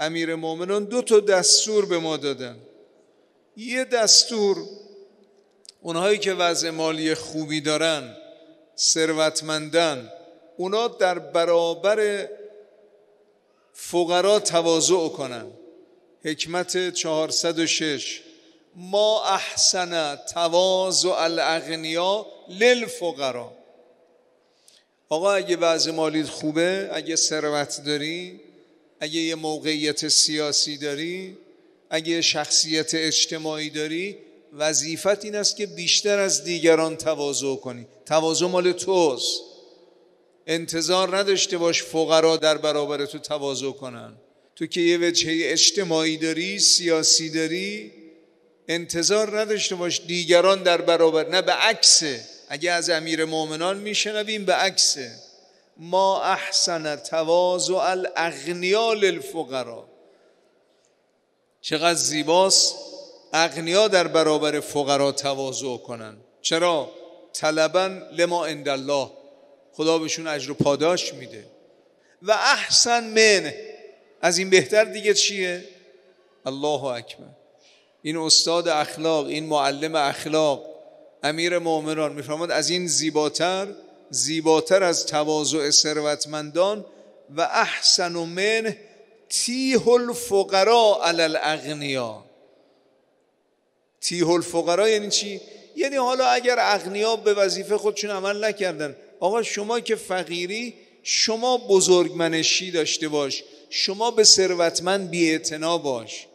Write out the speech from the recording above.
امیر مومنان 2 دستور به ما دادن. یه دستور اونهایی که وضع مالی خوبی دارن، ثروتمندن، اونا در برابر فقرا تواضع کنن. حکمت 406 ما احسن تواضع الاغنیا للفقرا. آقا اگه وضع مالیت خوبه، اگه ثروت داری، اگه یه موقعیت سیاسی داری، اگه شخصیت اجتماعی داری، وظیفت این است که بیشتر از دیگران تواضع کنی. تواضع مال توست. انتظار نداشته باش فقرا در برابر تو تواضع کنن. تو که یه وجهه اجتماعی داری، سیاسی داری، انتظار نداشته باش دیگران در برابر. نه، به عکسه. اگه از امیر مومنان میشنویم به عکسه. ما احسن تواضع الاغنیا للفقرا. چقدر زیباست اغنیا در برابر فقرا تواضع کنن. چرا؟ طلبا لما عند الله، خدا بهشون اجر و پاداش میده. و احسن من، از این بهتر دیگه چیه؟ الله اکبر. این استاد اخلاق، این معلم اخلاق، امیر مومنان میفرماد از این زیباتر از تواضع ثروتمندان و احسن من تیه الفقراء علی الاغنیا. تیه الفقراء یعنی چی؟ یعنی حالا اگر اغنیا به وظیفه خودشون عمل نکردن، آقا شما که فقیری، شما بزرگمنشی داشته باش، شما به ثروتمند بی‌اعتنا باش.